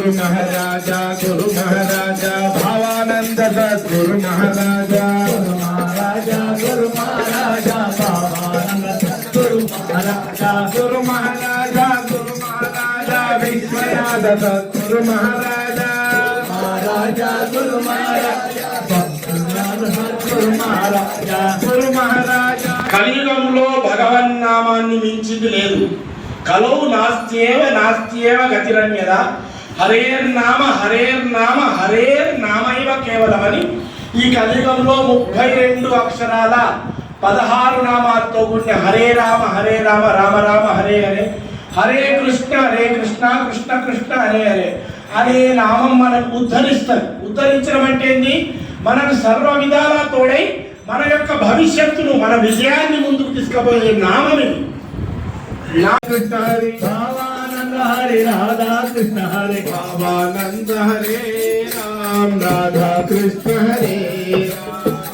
गुरु महाराजा भावानंद सद्गुरु महाराजा गुरु महाराजा भावानंद सद्गुरु महाराजा विश्वनाथ सद्गुरु महाराजा गुरु महाराजा కలియుగంలో భగవన్నామాన్ని మించింది లేదు. కలౌ నాస్త్యేవ గతిరన్యదా హరేర్నామ హరేర్నామైవ కేవలమని ఈ కలియుగంలో 32 అక్షరాల 16 నామాలతో కూడిన హరే రామ రామ రామ హరే హరే హరే కృష్ణ కృష్ణ కృష్ణ హరే హరే అనే నామం మనకు ఉద్ధరించడం అంటే ఏంది? మనకు సర్వ విధాల తోడై మన యొక్క భవిష్యత్తును మన విజయాన్ని ముందుకు తీసుకుపోయే నామం ఇది. కృష్ణ హరి భావానంద హరి రాధా కృష్ణ హరి భావానంద హరే రామ రాధా కృష్ణ హరే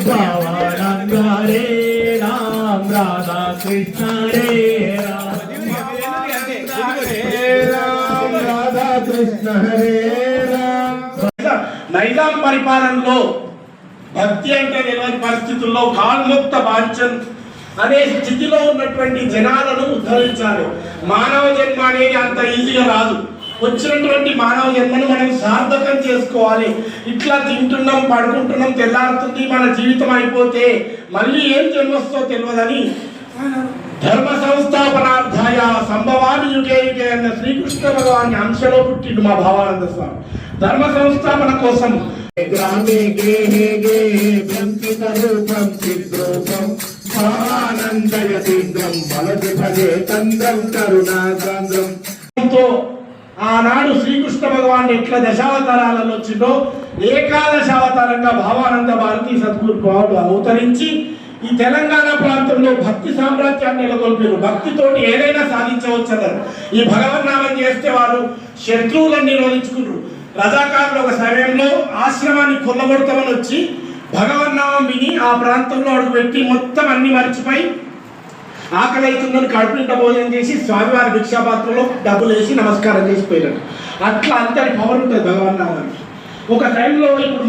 భావానంద హరే రామ రాధా కృష్ణ హరే రామ రాధా కృష్ణ హరే రామ. నైజాం పరిపాలనలో భక్తి అంటే తెలియని పరిస్థితుల్లో కాల్ముక్త వాంఛన్ అనే స్థితిలో ఉన్నటువంటి జనాలను ఉద్ధరించాలి. మానవ జన్మ అనేది అంత ఈజీగా రాదు. వచ్చినటువంటి మానవ జన్మను మనం సార్థకం చేసుకోవాలి. ఇట్లా తింటున్నాం, పడుకుంటున్నాం, తెల్లారుతుంది, మన జీవితం అయిపోతే మళ్ళీ ఏం జన్మస్తో తెలియదని ధర్మ సంస్థాపనార్థాయ సంభవామి యుగే యుగే అన్న శ్రీకృష్ణ భగవాన్ అంశలో పుట్టిండు మా భావానంద స్వామి. ధర్మ సంస్థాపన కోసం గ్రామే గేహే గేహే బ్రహ్మిత రూపం చిద్రూపం భావానందయ తీవ్రం వలది భజే తంద్రం కరుణాసాంద్రం. ఆనాడు శ్రీకృష్ణ భగవాన్ ఎట్లా దశావతారాలలో వచ్చిందో ఏకాదశావతారంగా భావానంద భారతీ సద్గురు అవతరించి ఈ తెలంగాణ ప్రాంతంలో భక్తి సామ్రాజ్యాన్ని నెలకొల్పారు. భక్తితోటి ఏదైనా సాధించవచ్చన్నారు. ఈ భగవన్నామం చేస్తే వారు శత్రువులను నిరోధించుకున్నారు. రజాకారులు ఒక సమయంలో ఆశ్రమాన్ని కొల్లగొడతామని వచ్చి భగవన్నామం విని ఆ ప్రాంతంలో అడుగుపెట్టి మొత్తం అన్ని మర్చిపోయి ఆకలి అవుతుందని కడుపునింట భోజనం చేసి స్వామివారి భిక్షాపాత్రలో డబ్బులు వేసి నమస్కారం చేసిపోయినాడు. అట్లా అంతటి పవర్ ఉంటుంది భగవన్నామానికి. ఒక టైంలో ఇప్పుడు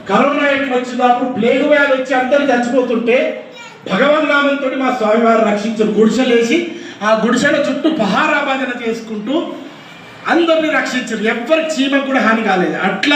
కరోనా ఎట్లా వచ్చిందో అప్పుడు ప్లేగు వ్యాధి వచ్చి అందరూ చచ్చిపోతుంటే భగవన్నామంతో మా స్వామివారు రక్షించారు. గుడిసెలేసి ఆ గుడిసెల చుట్టూ పహారాభాజన చేసుకుంటూ అందరినీ రక్షించారు. ఎవ్వరి చీమకు కూడా హాని కాలేదు. అట్లా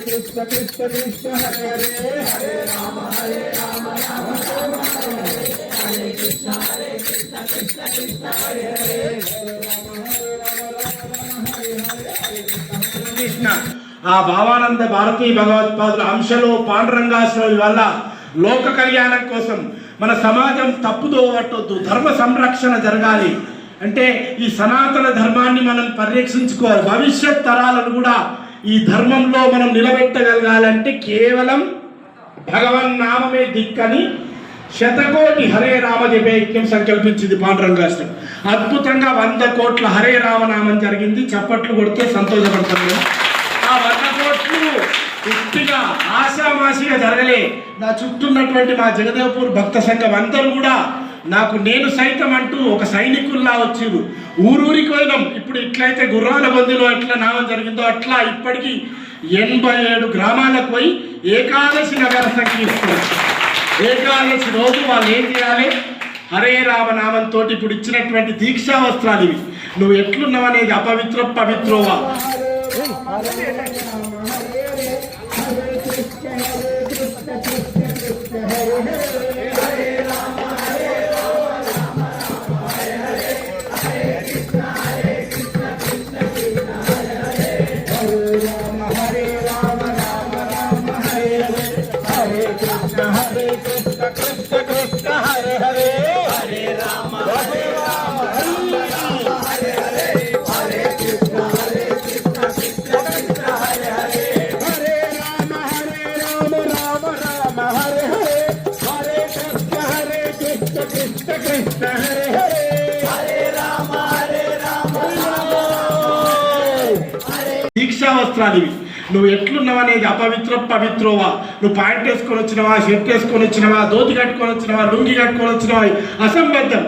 Krishna Krishna Krishna Hare Hare Hare Rama Rama Rama Hare Krishna Krishna Krishna Hare Hare Krishna. ఆ భావానంద భారతీ భగవత్పాదుల అంశలో పాండురంగాశ్రమి వల్ల లోక కళ్యాణం కోసం మన సమాజం తప్పుదో పట్టొద్దు, ధర్మ సంరక్షణ జరగాలి అంటే ఈ సనాతన ధర్మాన్ని మనం పరిరక్షించుకోవాలి. భవిష్యత్ తరాలను కూడా ఈ ధర్మంలో మనం నిలబెట్టగలగాలంటే కేవలం భగవన్నామమే దిక్కని శతకోటి హరే రామ జపే యజ్ఞం సంకల్పించింది పాండురంగాశ్రమం. అద్భుతంగా 100 కోట్ల హరే రామనామం జరిగింది. చప్పట్లు కొడితే సంతోషపడతాను. ఆ 100 కోట్లు పూర్తిగా ఆశామాషిగా జరగలే. నా చుట్టూ ఉన్నటువంటి మా జగదేవ్పూర్ భక్త సంఘం అందరూ కూడా నాకు నేను సైతం అంటూ ఒక సైనికుల్లా వచ్చారు. ఊరూరికి పోయినాం. ఇప్పుడు ఇట్లయితే గుర్రాల బొందిలో ఎట్లా నామం జరిగిందో అట్లా ఇప్పటికీ 87 గ్రామాలకు పోయి ఏకాదశి నగర సంకీర్తన. ఏకాదశి రోజు వాళ్ళు ఏం చేయాలి? హరే రామనామంతో ఇప్పుడు ఇచ్చినటువంటి దీక్షా వస్త్రాలు ఇవి. నువ్వు ఎట్లున్నావు అనేది అపవిత్ర పవిత్రోవా. శిక్షా వస్త్రాలు ఇవి. నువ్వు ఎట్లున్నావు అనేది పవిత్రోవా, నువ్వు ప్యాంట్ వేసుకొని వచ్చినవా, షర్ట్ వేసుకొని వచ్చినవా, ధోతి కట్టుకొని వచ్చినవా, లుంగి కట్టుకొని వచ్చినవా, అసంబద్ధం.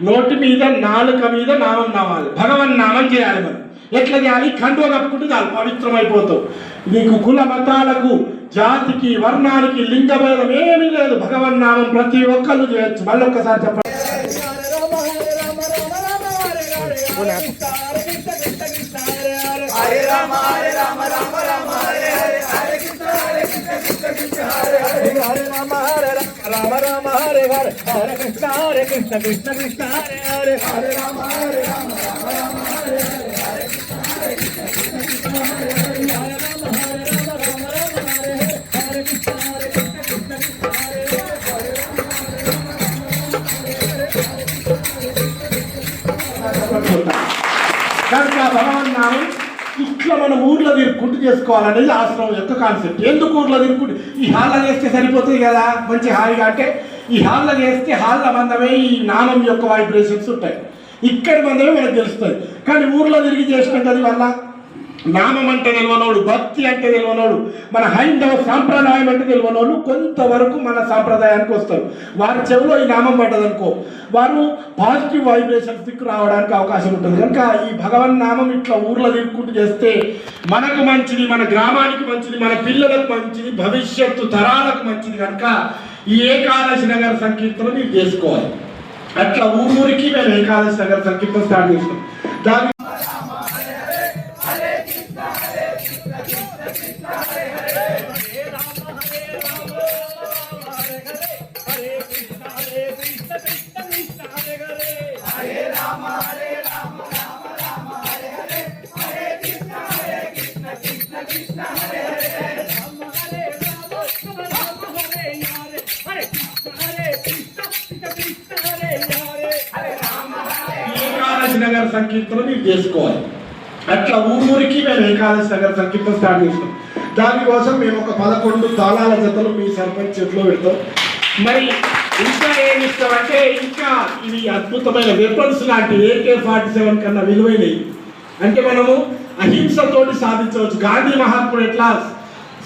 నోటి మీద నాలుక మీద నామం నామాలి, భగవన్ నామం చేయాలి. మనం ఎట్లా చేయాలి? కండువ కప్పుకుంటే చాలు పవిత్రం అయిపోతావు. నీకు కుల మతాలకు, జాతికి, వర్ణానికి, లింగభేదం ఏమీ లేదు. భగవన్ నామం ప్రతి ఒక్కళ్ళు చేయొచ్చు. మళ్ళీ ఒక్కసారి చెప్పండి. హరే రామ హరే రామ రామ రామ హరే హరే హరే కృష్ణ కృష్ణ కృష్ణ హరే హరే హరే రామ హరే రామ రామ హరే హరే హరే కృష్ణ కృష్ణ కృష్ణ హరే హరే హరే రామ హరే రామ రామ రామ హరే హరే హరే కృష్ణ కృష్ణ కృష్ణ హరే హరే హరే రామ హరే రామ రామ రామ హరే హరే హరే కృష్ణ కృష్ణ కృష్ణ హరే హరే హరే రామ కనుక భగవన్ నామం ఇట్లా మనం ఊర్లో తిరుక్కుంటూ చేసుకోవాలనేది ఆశ్రమం యొక్క కాన్సెప్ట్. ఎందుకు ఊర్లో తిరుక్కుంటూ? ఈ హాల్లో చేస్తే సరిపోతుంది కదా, మంచి హాయిగా. అంటే ఈ హాల్లో చేస్తే హాల్ల మందమే ఈ నామం యొక్క వైబ్రేషన్స్ ఉంటాయి, ఇక్కడి మందమే మనకు తెలుస్తుంది. కానీ ఊర్లో తిరిగి చేసినాం కదా వల్ల నామం అంటే తెలియనోడు, భక్తి అంటే తెలియనోడు, మన హైందవ సాంప్రదాయం అంటే తెలియనోడు కొంతవరకు మన సాంప్రదాయానికి వస్తారు. వారి చెవిలో ఈ నామం పడ్డదనుకో, వారు పాజిటివ్ వైబ్రేషన్స్ దిక్కు రావడానికి అవకాశం ఉంటుంది. కనుక ఈ భగవన్ నామం ఇట్లా ఊర్లో తిరుగుకుంటూ చేస్తే మనకు మంచిది, మన గ్రామానికి మంచిది, మన పిల్లలకు మంచిది, భవిష్యత్తు తరాలకు మంచిది. కనుక ఈ ఏకాదశి నగర సంకీర్తన మీరు చేసుకోవాలి. అట్లా ఊరికి మేము ఏకాదశి నగర సంకీర్తన స్టార్ట్ చేస్తాం. దాని నగర సంకీర్తన మీరు చేసుకోవాలి. అట్లా ఊరికి మేము ఏకాదశి నగర సంకీర్తన స్టార్ట్ చేస్తాం. దానికోసం మేము ఒక 11 తాళాల జతలు మీ సర్పంచ్ చేతిలో పెడతాం. మరి ఇంకా ఏమి ఇస్తామంటే, ఇంకా ఇవి అద్భుతమైన వెపన్స్ లాంటి AK-47 కన్నా విలువైనవి. అంటే మనము అహింసతోటి సాధించవచ్చు. గాంధీ మహాత్ముడు ఎట్లా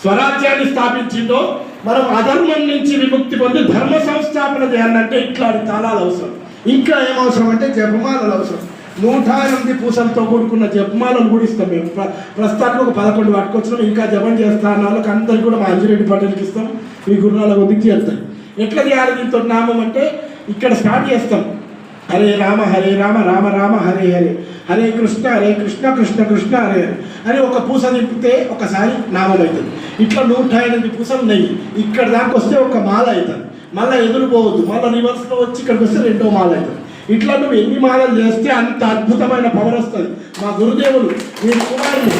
స్వరాజ్యాన్ని స్థాపించిందో, మనం అధర్మం నుంచి విముక్తి పొంది ధర్మ సంస్థాపన చేయాలంటే ఇట్లాంటి తాళాలు అవసరం. ఇంకా ఏం అవసరం అంటే జపమాలలు అవసరం. 108 పూసలతో కూడుకున్న జపమాలను కూడా ఇస్తాం మేము. ప్రస్తుతానికి ఒక 11 పట్టుకొచ్చినాం. ఇంకా జపం చేస్తా అన్న వాళ్ళకి అందరికీ కూడా మా అంజిరెడ్డి పటేల్కి ఇస్తాం, మీ గురునాల కొద్దికి చేస్తాం. ఎట్లా చేయాలి దీంతో నామం అంటే, ఇక్కడ స్టార్ట్ చేస్తాం. హరే రామ రామ రామ హరే హరే, హరే కృష్ణ కృష్ణ కృష్ణ హరే హరే అని ఒక పూస తిప్పితే ఒకసారి నామం అవుతుంది. ఇట్లా 108 పూసలు నెయ్యి ఇక్కడ దాకా వస్తే ఒక మాల అవుతుంది. మళ్ళీ ఎదురు పోవద్దు, మళ్ళీ రివర్స్లో వచ్చి ఇక్కడికి వస్తే 2వ మాల అవుతుంది. ఇట్లా నువ్వు ఎన్ని మాలలు చేస్తే అంత అద్భుతమైన పవర్ వస్తుంది. మా గురుదేవులు మీరు కుమారులు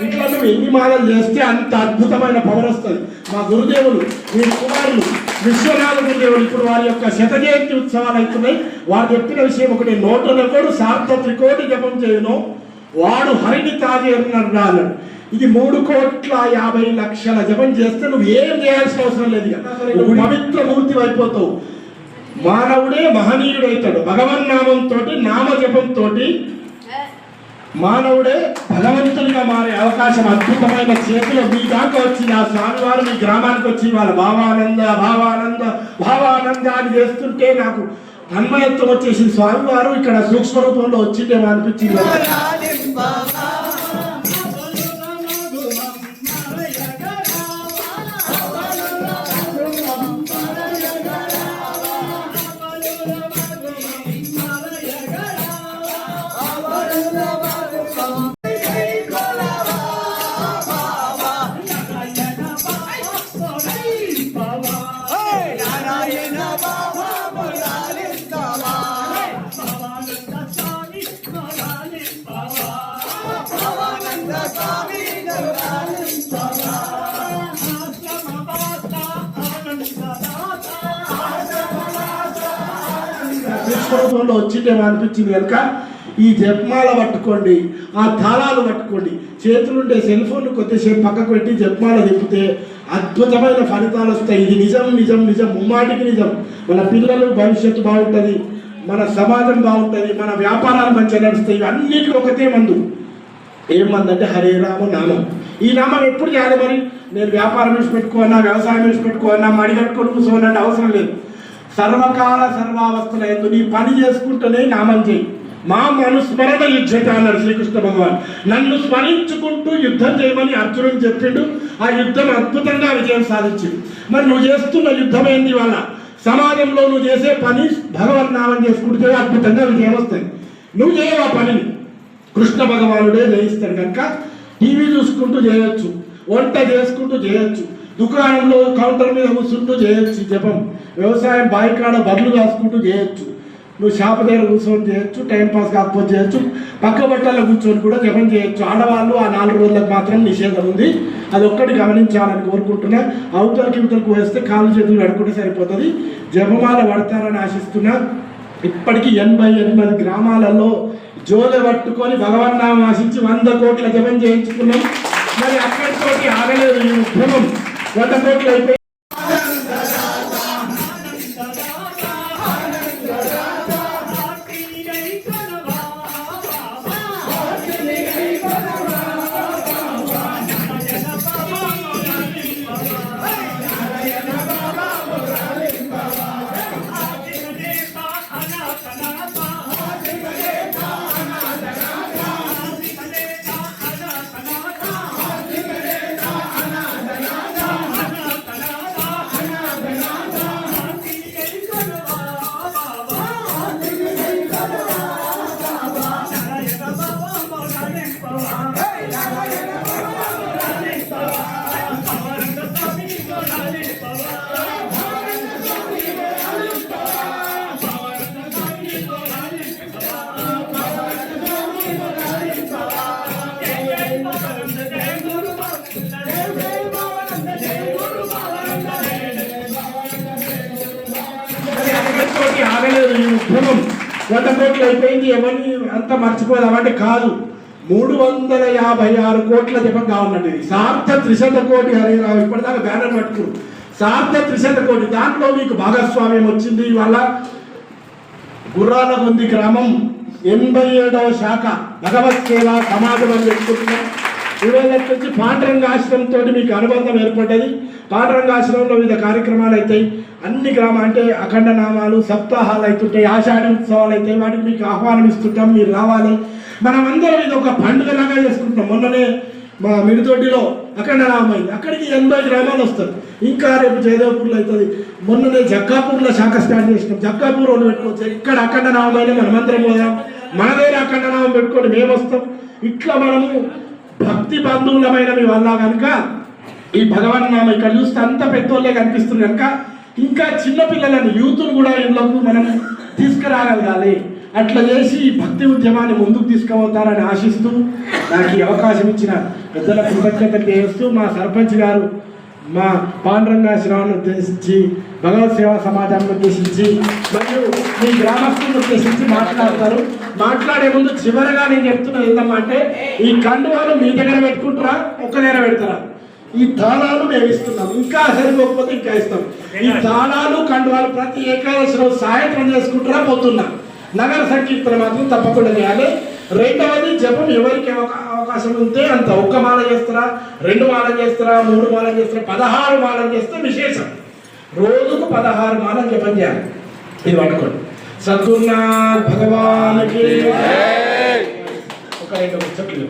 ఇట్లా నువ్వు ఎన్ని మాలలు చేస్తే అంత అద్భుతమైన పవర్ వస్తుంది. మా గురుదేవులు మీరు కుమారులు విశ్వనాథ గురుదేవులు ఇప్పుడు వారి యొక్క 100వ జయంతి ఉత్సవాలు అవుతున్నాయి. వారు చెప్పిన విషయం ఒకటి, 101 సార్థ త్రికోటి జపం చేయను వాడు హరిని తాజేరున్నాడు. ఇది 3,50,00,000 జపం చేస్తే నువ్వు ఏం చేయాల్సిన అవసరం లేదు. నువ్వు పవిత్ర మూర్తి అయిపోతావు. మానవుడే మహనీయుడైతాడు. భగవన్ నామంతో, నామ జపంతో మానవుడే భగవంతునిగా మారే అవకాశం అద్భుతమైన చేతిలో మీ దాకా వచ్చి, ఆ స్వామివారు మీ గ్రామానికి వచ్చి వాళ్ళ భావానంద అని చేస్తుంటే నాకు తన్మయత్వం వచ్చేసి స్వామివారు ఇక్కడ సూక్ష్మ రూపంలో వచ్చిందేమో అనిపించింది. నారాయణ బాబా ప్రభుత్వంలో వచ్చిందేమో అనిపించింది కనుక ఈ జపమాల పట్టుకోండి, ఆ తాళాలు పట్టుకోండి, చేతులుండే సెల్ ఫోన్ కొద్దిసేపు పక్కకు పెట్టి జపమాల తిప్పితే అద్భుతమైన ఫలితాలు వస్తాయి. ఇది నిజం నిజం నిజం, ముమ్మాటికి నిజం. మన పిల్లలు భవిష్యత్తు బాగుంటుంది, మన సమాజం బాగుంటుంది, మన వ్యాపారాలు మంచిగా నడుస్తాయి. ఇవన్నిటికీ ఒకటే మందు. ఏం మందు అంటే హరే రామ నామం. ఈ నామం ఎప్పుడు చేయాలి? మరి నేను వ్యాపారం వేసి పెట్టుకోనా, వ్యవసాయం వేసి పెట్టుకోనా, మడి కట్టుకొని కూర్చోనంటే అవసరం లేదు. సర్వకాల సర్వావస్థల ఎందు నీ పని చేసుకుంటూనే నామం చేయి. మా మనుస్మరణ యుద్ధత అన్నాడు శ్రీకృష్ణ భగవాన్. నన్ను స్మరించుకుంటూ యుద్ధం చేయమని అర్జునుడు చెప్పిండు. ఆ యుద్ధం అద్భుతంగా విజయం సాధించింది. మరి నువ్వు చేస్తున్న యుద్ధం ఏంది వల్ల? సమాజంలో నువ్వు చేసే పని భగవన్నామం చేసుకుంటే అద్భుతంగా విజయం వస్తుంది. నువ్వు చేయవు ఆ పనిని, కృష్ణ భగవానుడే జయిస్తాడు. కనుక టీవీ చూసుకుంటూ చేయొచ్చు, వంట చేసుకుంటూ చేయొచ్చు, దుకాణంలో కౌంటర్ మీద కూర్చుంటూ చేయొచ్చు జపం, వ్యవసాయం బాయికాడ బర్లు కాసుకుంటూ చేయొచ్చు, నువ్వు షాప్ దగ్గర కూర్చొని చేయొచ్చు, టైంపాస్ కాకపోతే చేయొచ్చు, పక్క బట్టల్లో కూర్చొని కూడా జపం చేయొచ్చు. ఆడవాళ్ళు ఆ 4 రోజులకు మాత్రం నిషేధం ఉంది. అది ఒక్కటి గమనించాలని కోరుకుంటున్నా. అవతలకి ఇవతలకు వేస్తే కాళ్ళు చేతులు కడుక్కుంటే సరిపోతుంది. జపమాల పడతారని ఆశిస్తున్నా. ఇప్పటికీ 88 గ్రామాలలో జోలె పట్టుకొని భగవన్నామం ఆశించి 100 కోట్ల జపం చేయించుకున్నాం. మరి అక్కడితోటి ఆగలేదు ఈ ఉద్యమం. 100 కోట్లు అయిపోయి ఆగలేదు ఈ ఉద్యమం. 100 కోట్లు అయిపోయింది, ఎవరిని అంతా మర్చిపోదామంటే కాదు. 356 కోట్ల జపం కావాలండి. సార్థ 300 కోటి హరిరావు ఇప్పటిదాకా బ్యానర్ పట్టుకురు. సార్థ 300 కోటి, దాంట్లో మీకు భాగస్వామ్యం వచ్చింది. ఇవాళ గుర్రాలగొంది గ్రామం 87వ శాఖ భగవత్ సేవ సమాజం అని పెట్టుకుంటున్నాం. 20 నుంచి పాండురంగాశ్రమంతో మీకు అనుబంధం ఏర్పడ్డది. పాండురంగాశ్రమంలో వివిధ కార్యక్రమాలు అవుతాయి. అన్ని అంటే అఖండ నామాలు, సప్తాహాలు అవుతుంటాయి, ఆషాఢి ఉత్సవాలు అవుతాయి. వాటికి మీకు ఆహ్వానం ఇస్తుంటాం, మీరు రావాలి. మనమందరం ఇది ఒక పండుగలాగా చేసుకుంటున్నాం. మొన్ననే మా మిడితొడ్డిలో అఖండ నామం అయింది. అక్కడికి 80 గ్రామాలు వస్తారు. ఇంకా రేపు జయదేవ్పూర్లో అవుతుంది. మొన్ననే జక్కాపూర్లో శాఖ స్టార్ట్ చేసినాం. జక్కాపూర్ వాళ్ళు పెట్టుకోవచ్చు. ఇక్కడ అఖండ నామం అయినా మనమందరం పోదాం, మన దగ్గర అఖండ నామం పెట్టుకొని మేము వస్తాం. ఇట్లా మనము భక్తి బంధువులమైన మీ వల్ల కనుక ఈ భగవన్నామం ఇక్కడ చూస్తే అంత పెద్దోళ్ళే కనిపిస్తుంది. కనుక ఇంకా చిన్నపిల్లలని యూత్ను కూడా ఇళ్ళకు మనం తీసుకురాగలగాలి. అట్లా చేసి ఈ భక్తి ఉద్యమాన్ని ముందుకు తీసుకుపోతారని ఆశిస్తూ నాకు ఈ అవకాశం ఇచ్చిన పెద్దల కృతజ్ఞతలు చేస్తూ మా సర్పంచ్ గారు మా పాండురంగాశ్రమాన్ని ఉద్దేశించి, భగవత్ సేవా సమాజాన్ని ఉద్దేశించి మరియు మీ గ్రామస్తులను ఉద్దేశించి మాట్లాడతారు. మాట్లాడే ముందు చివరగా నేను చెప్తున్నది ఏంటంటే, ఈ కండువాలు మీ దగ్గర పెట్టుకుంటారా, ఒక్క దగ్గర పెడతారా? ఈ తాళాలు మేము ఇస్తున్నాం, ఇంకా సరిపోకపోతే ఇంకా ఇస్తాం. ఈ తాళాలు కండువాలు ప్రతి ఏకాదశి రోజు సాయంత్రం చేసుకుంటారా, పొద్దున్నా నగర సంకీర్తన మాత్రం తప్పకుండా చేయాలి. రెండవది జపం ఎవరికి అవకాశం ఉంటే అంత. 1 మాల చేస్తారా, 2 మాలలు చేస్తారా, 3 మాలలు చేస్తారా, 16 మాలలు చేస్తే విశేషం. రోజుకు 16 మాలలు జపం చేయాలి. ఇది పట్టుకోండి. సద్గురునాథ్ భగవాన్కి ఒక 2 ముచ్చట్లు